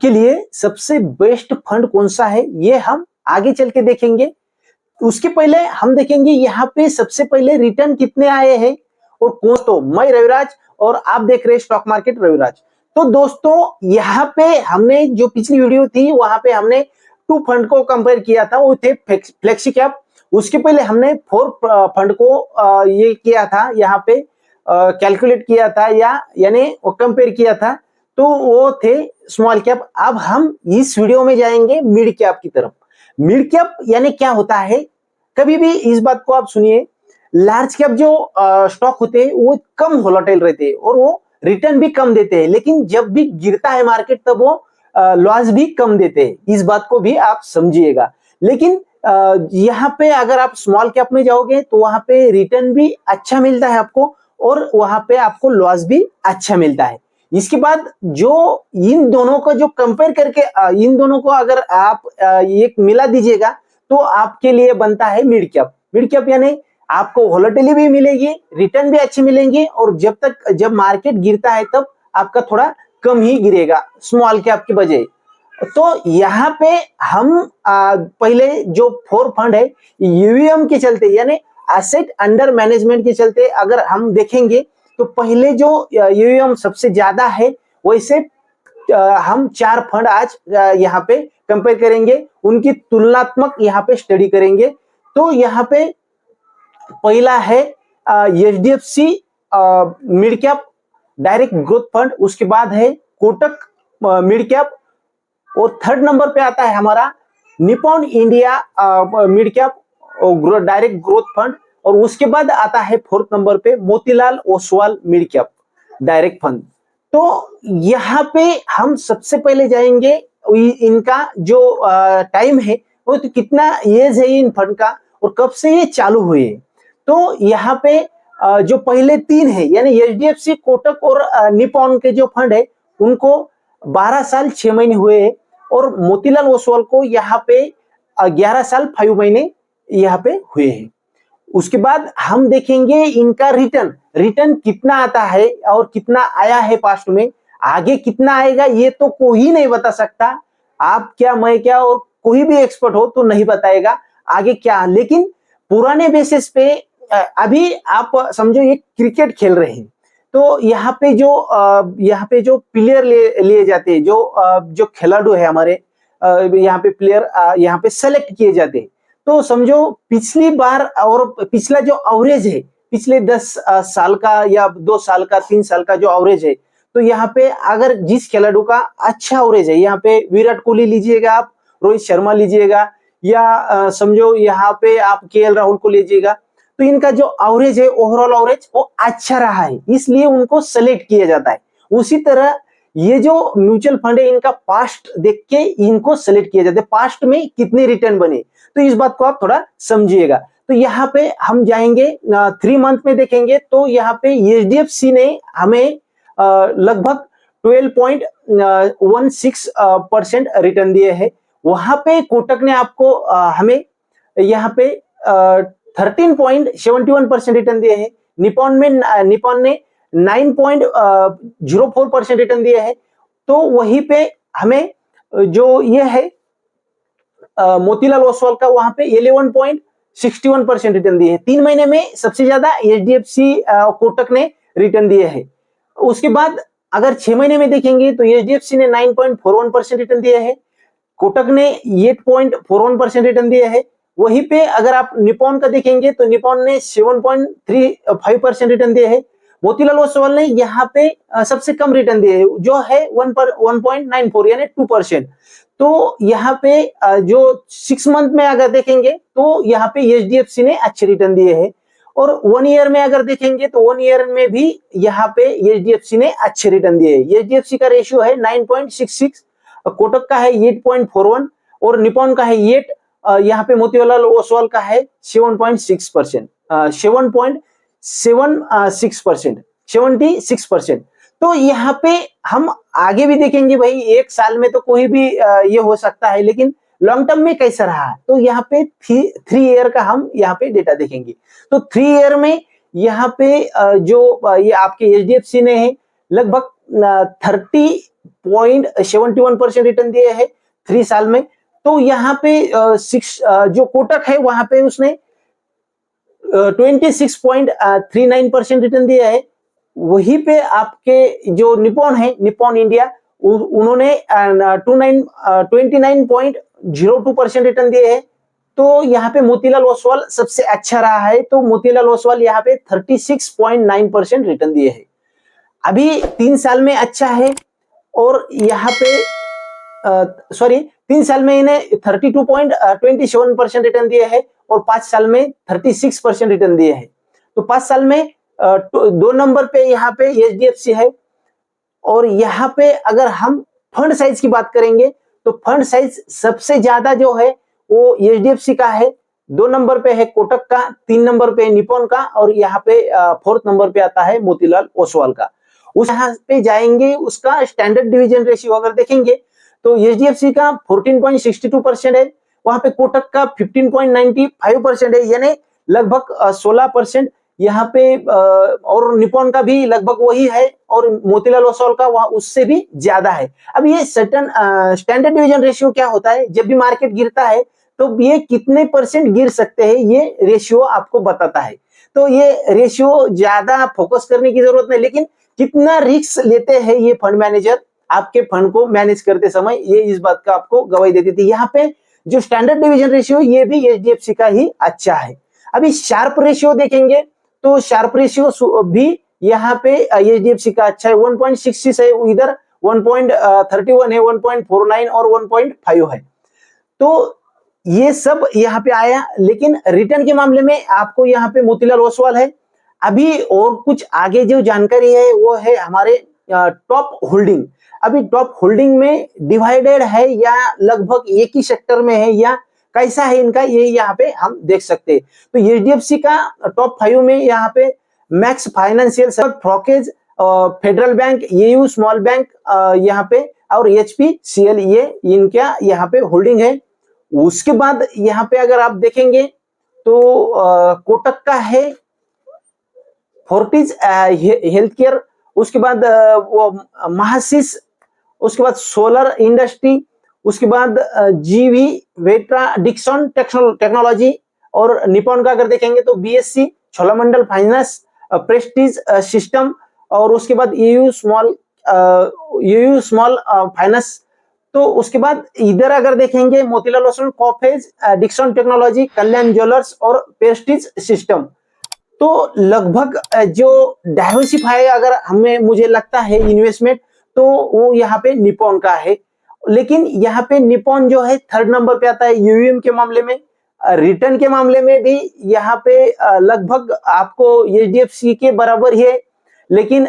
के लिए सबसे बेस्ट फंड कौन सा है ये हम आगे चल के देखेंगे। उसके पहले हम देखेंगे यहाँ पे सबसे पहले रिटर्न कितने आए हैं और कौन। तो मैं रविराज और आप देख रहे हैं स्टॉक मार्केट रविराज। तो दोस्तों यहाँ पे हमने जो पिछली वीडियो थी वहां पे हमने टू फंड को कंपेयर किया था, वो थे फ्लेक्सी कैप। उसके पहले हमने फोर फंड को ये किया था, यहाँ पे कैलकुलेट किया था यानी कंपेयर किया था, तो वो थे स्मॉल कैप। अब हम इस वीडियो में जाएंगे मिड कैप की तरफ। मिड कैप यानी क्या होता है, कभी भी इस बात को आप सुनिए, लार्ज कैप जो स्टॉक होते हैं वो कम वोलेटाइल रहते हैं और वो रिटर्न भी कम देते हैं, लेकिन जब भी गिरता है मार्केट तब वो लॉस भी कम देते हैं। इस बात को भी आप समझिएगा। लेकिन यहाँ पे अगर आप स्मॉल कैप में जाओगे तो वहां पे रिटर्न भी अच्छा मिलता है आपको और वहां पे आपको लॉस भी अच्छा मिलता है। इसके बाद जो इन दोनों को जो कंपेयर करके इन दोनों को अगर आप एक मिला दीजिएगा तो आपके लिए बनता है मिड कैप। मिड कैप यानी आपको वोलेटिलिटी भी मिलेगी, रिटर्न भी अच्छे मिलेंगे और जब मार्केट गिरता है तब आपका थोड़ा कम ही गिरेगा स्मॉल कैप की बजाय। तो यहाँ पे हम पहले जो फोर फंड है यूएम के चलते यानी एसेट अंडर मैनेजमेंट के चलते अगर हम देखेंगे तो पहले जो यूएम सबसे ज्यादा है, वैसे हम चार फंड आज यहाँ पे कंपेयर करेंगे, उनकी तुलनात्मक यहाँ पे स्टडी करेंगे। तो यहाँ पे पहला है HDFC mid cap direct growth fund, उसके बाद है कोटक मिड कैप और थर्ड नंबर पे आता है हमारा Nippon India mid cap direct growth fund और उसके बाद आता है फोर्थ नंबर पे Motilal Oswal mid cap direct fund. तो यहाँ पे हम सबसे पहले जाएंगे इनका जो टाइम है वो तो कितना एज है इन फंड का और कब से ये चालू हुए। तो यहाँ पे जो पहले तीन है यानी एचडीएफसी कोटक और निपॉन के जो फंड है उनको 12 साल 6 महीने हुए हैं और मोतीलाल ओसवाल को यहाँ पे 11 साल 5 महीने यहाँ पे हुए हैं। उसके बाद हम देखेंगे इनका रिटर्न कितना आता है और कितना आया है पास्ट में, आगे कितना आएगा ये तो कोई नहीं बता सकता। आप क्या मैं क्या और कोई भी एक्सपर्ट हो तो नहीं बताएगा आगे क्या। लेकिन पुराने बेसिस पे अभी आप समझो ये क्रिकेट खेल रहे हैं तो यहाँ पे जो प्लेयर लिए जाते हैं, जो खिलाड़ू है हमारे यहाँ पे प्लेयर यहाँ पे सेलेक्ट किए जाते हैं। तो समझो पिछली बार और पिछला जो एवरेज है पिछले 10 साल का या 2 साल का 3 साल का जो एवरेज है, तो यहाँ पे अगर जिस खिलाड़ू का अच्छा एवरेज है, यहाँ पे विराट कोहली लीजिएगा, आप रोहित शर्मा लीजिएगा या समझो यहाँ पे आप केएल राहुल को लीजिएगा, तो इनका जो एवरेज है ओवरऑल एवरेज वो अच्छा रहा है इसलिए उनको सेलेक्ट किया जाता है। उसी तरह ये जो म्यूचुअल फंड है इनका पास्ट देख के इनको सेलेक्ट किया जाता है, पास्ट में कितने रिटर्न बने। तो इस बात को आप थोड़ा समझिएगा। तो यहाँ पे हम जाएंगे 3 मंथ में देखेंगे तो यहाँ पे एचडीएफसी ने हमें लगभग 12.16% रिटर्न दिए हैं। वहां पे कोटक ने आपको हमें यहाँ पे 13.71% रिटर्न दिए हैं। निपॉन ने 9.04% रिटर्न दिए हैं। तो वहीं पे हमें जो ये है मोतीलाल ओसवाल का वहां पे 11.61% रिटर्न दिए हैं। 3 महीने में सबसे ज्यादा एचडीएफसी कोटक ने रिटर्न दिए हैं। उसके बाद अगर 6 महीने में देखेंगे तो एचडीएफसी ने 9.41% रिटर्न दिए हैं, कोटक ने 8.41% रिटर्न दिए हैं। वहीं पे अगर आप निपॉन का देखेंगे तो निपॉन ने 7.35% रिटर्न दिए हैं। मोतीलाल ओसवाल ने यहाँ पे सबसे कम रिटर्न दिए हैं जो है 1.94 यानी 2%। तो यहाँ पे जो 6 मंथ में अगर देखेंगे तो यहाँ पे एचडीएफसी ने अच्छे रिटर्न दिए हैं और 1 ईयर में अगर देखेंगे तो 1 ईयर में भी यहाँ पे एचडीएफसी ने अच्छे रिटर्न दिए हैं। एचडीएफसी का रेशियो है 9.66, कोटक का है 8.41 और निपॉन का है 8, यहाँ पे मोतीलाल ओसवाल का है 7.6%, 76%। तो यहाँ पे हम आगे भी देखेंगे भाई, एक साल में तो कोई भी ये हो सकता है, लेकिन लॉन्ग टर्म में कैसा रहा है तो यहाँ पे 3 ईयर का हम यहाँ पे डेटा देखेंगे। तो 3 ईयर में यहाँ पे जो ये आपके एचडीएफसी ने है लगभग 6.71% रिटर्न दिए हैं 3 साल में। तो यहाँ पे जो कोटक है वहां पे उसने 26.39% रिटर्न दिया है। वहीं पे आपके जो निपॉन है, निपॉन इंडिया, उन्होंने 29.02% रिटर्न दिए हैं। तो यहाँ पे मोतीलाल ओसवाल सबसे अच्छा रहा है। तो मोतीलाल ओसवाल यहाँ पे 36.9% रिटर्न दिए हैं। अभी 3 साल में अच्छा है और यहाँ पे 3 साल में इन्हें 32.27% रिटर्न दिए हैं और 5 साल में 36% रिटर्न दिए हैं। तो 5 साल में 2 नंबर पे यहाँ पे एचडीएफसी है। और यहाँ पे अगर हम फंड साइज की बात करेंगे तो फंड साइज सबसे ज्यादा जो है वो एचडीएफसी का है। 2 नंबर पे है कोटक का, 3 नंबर पे निपॉन का और यहाँ पे 4th नंबर पे आता है मोतीलाल ओसवाल का। उस यहाँ पे जाएंगे, उसका स्टैंडर्ड डिवीजन रेशियो अगर देखेंगे तो एचडीएफसी का 14.62% है, वहां पे कोटक का 15.95% है, यानी लगभग 16%। यहाँ पे और निपॉन का भी लगभग वही है और मोतीलाल ओसवाल का वहां उससे भी ज्यादा है। अब ये सर्टेन स्टैंडर्ड डिवीजन रेशियो क्या होता है, जब भी मार्केट गिरता है तो ये कितने % गिर सकते हैं ये रेशियो आपको बताता है। तो ये रेशियो ज्यादा फोकस करने की जरूरत नहीं, लेकिन कितना रिस्क लेते हैं ये फंड मैनेजर आपके फंड को मैनेज करते समय, ये इस बात का आपको गवाही देती थी। यहाँ पे जो स्टैंडर्ड डिवीजन रेशियो ये भी एचडीएफसी का ही अच्छा है। अभी शार्प रेशियो देखेंगे तो शार्प रेशियो भी यहाँ पे एचडीएफसी का अच्छा है, 1.66 है, इधर 1.31 है, 1.49 और 1.5 है। तो ये सब यहाँ पे आया। लेकिन रिटर्न के मामले में आपको यहाँ पे मोतीलाल ओसवाल है। अभी और कुछ आगे जो जानकारी है वो है हमारे टॉप होल्डिंग। अभी टॉप होल्डिंग में डिवाइडेड है या लगभग एक ही सेक्टर में है या कैसा है इनका, ये यहाँ पे हम देख सकते हैं। तो एचडीएफसी का टॉप 5 में यहाँ पे मैक्स फाइनेंशियल, फ्रोकेज, Federal Bank, AU Small Bank यहाँ पे और एचपीसीएल, ये इनका यहाँ पे होल्डिंग है। उसके बाद यहाँ पे अगर आप देखेंगे तो कोटक का है, फोर्टिज हेल्थ केयर, उसके बाद वो महासिस, उसके बाद सोलर इंडस्ट्री, उसके बाद जीवी वेट्रा डिक्सन टेक्नोलॉजी और निपॉन का अगर देखेंगे तो बीएससी, छोलामंडल फाइनेंस, प्रेस्टीज सिस्टम और उसके बाद एयू स्मॉल फाइनेंस। तो उसके बाद इधर अगर देखेंगे मोतीलाल ओसवाल, कॉफेज, डिक्सन टेक्नोलॉजी, कल्याण ज्वेलर्स और प्रेस्टीज सिस्टम। तो लगभग जो डाइवर्सिफाई अगर हमें मुझे लगता है इन्वेस्टमेंट तो वो यहाँ पे निपॉन का है। लेकिन यहाँ पे निपॉन जो है 3rd नंबर पे आता है यूएम के मामले में। रिटर्न के मामले में भी यहाँ पे लगभग आपको एचडीएफसी के बराबर ही है, लेकिन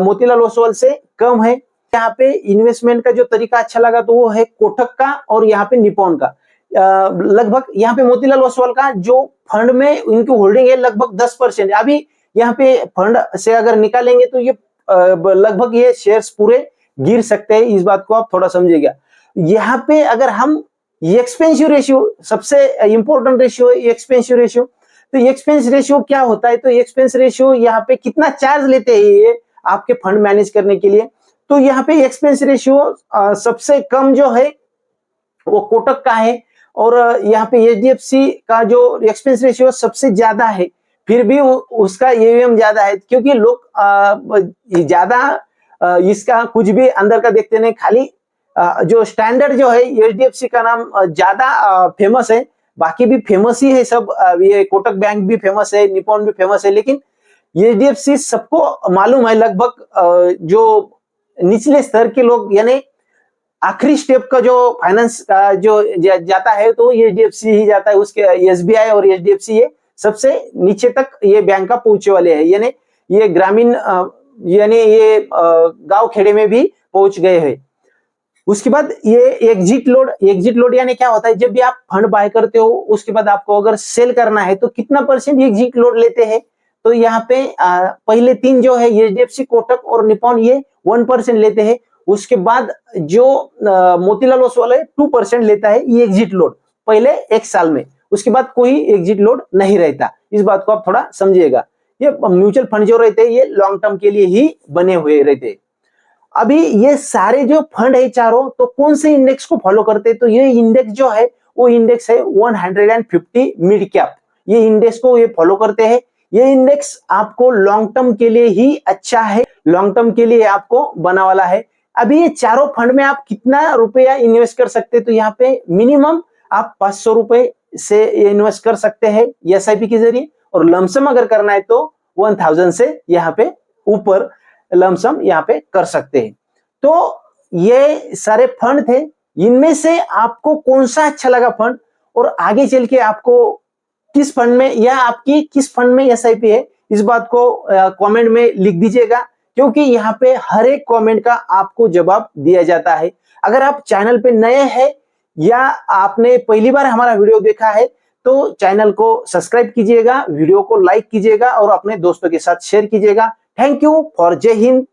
मोतीलाल ओसवाल से कम है। यहाँ पे इन्वेस्टमेंट का जो तरीका अच्छा लगा तो वो है कोटक का और यहाँ पे निपॉन का। लगभग यहाँ पे मोतीलाल ओसवाल का जो फंड में उनकी होल्डिंग है लगभग 10%। अभी यहाँ पे फंड से अगर निकालेंगे तो ये लगभग ये शेयर्स पूरे गिर सकते हैं, इस बात को आप थोड़ा समझिएगा। यहाँ पे अगर हम एक्सपेंसिव रेशियो, सबसे इंपॉर्टेंट रेशियो है एक्सपेंसिव रेशियो। तो एक्सपेंस रेशियो क्या होता है, तो एक्सपेंस रेशियो यहाँ पे कितना चार्ज लेते हैं ये आपके फंड मैनेज करने के लिए। तो यहाँ पे एक्सपेंस रेशियो सबसे कम जो है वो कोटक का है और यहाँ पे एचडीएफसी का जो एक्सपेंस रेशियो सबसे ज्यादा है, फिर भी उसका एयूएम ज्यादा है, क्योंकि लोग ज्यादा इसका कुछ भी अंदर का देखते नहीं, खाली जो स्टैंडर्ड जो है एचडीएफसी का नाम ज्यादा फेमस है। बाकी भी फेमस ही है सब, ये कोटक बैंक भी फेमस है, निपॉन भी फेमस है, लेकिन एचडीएफसी सबको मालूम है। लगभग जो निचले स्तर के लोग यानी आखिरी स्टेप का जो फाइनेंस का जो जाता है तो एचडीएफसी ही जाता है, उसके एसबीआई और एचडीएफसी ये सबसे नीचे तक ये बैंक का पहुंचे वाले हैं, यानी ये ग्रामीण यानी ये गांव खेड़े में भी पहुंच गए हैं। उसके बाद ये एग्जिट लोड यानी क्या होता है, जब भी आप फंड बाय करते हो उसके बाद आपको अगर सेल करना है तो कितना % एग्जिट लोड लेते हैं। तो यहाँ पे पहले 3 जो है एचडीएफसी, कोटक और निपॉन ये 1% लेते हैं। उसके बाद जो मोतीलाल ओसवाल है 2% लेता है ये एग्जिट लोड पहले 1 साल में, उसके बाद कोई एग्जिट लोड नहीं रहता। इस बात को आप थोड़ा समझिएगा। ये म्यूचुअल फंड जो रहते हैं ये लॉन्ग टर्म के लिए ही बने हुए रहते हैं। अभी ये सारे जो फंड है चारों, तो कौन से इंडेक्स को फॉलो करते हैं? तो ये इंडेक्स जो है वो इंडेक्स है 150 मिड कैप, ये इंडेक्स को ये फॉलो करते हैं। ये इंडेक्स आपको लॉन्ग टर्म के लिए ही अच्छा है, लॉन्ग टर्म के लिए आपको बना वाला है। अभी ये चारों फंड में आप कितना रुपया इन्वेस्ट कर सकते हैं? तो यहाँ पे मिनिमम आप 500 रुपए से इन्वेस्ट कर सकते हैं एसआईपी के जरिए, और लमसम अगर करना है तो 1000 से यहाँ पे ऊपर लमसम यहाँ पे कर सकते हैं। तो ये सारे फंड थे, इनमें से आपको कौन सा अच्छा लगा फंड, और आगे चल के आपको किस फंड में या आपकी किस फंड में एसआईपी है, इस बात को कमेंट में लिख दीजिएगा, क्योंकि यहाँ पे हर एक कमेंट का आपको जवाब दिया जाता है। अगर आप चैनल पे नए हैं या आपने पहली बार हमारा वीडियो देखा है तो चैनल को सब्सक्राइब कीजिएगा, वीडियो को लाइक कीजिएगा और अपने दोस्तों के साथ शेयर कीजिएगा। थैंक यू फॉर जय हिंद,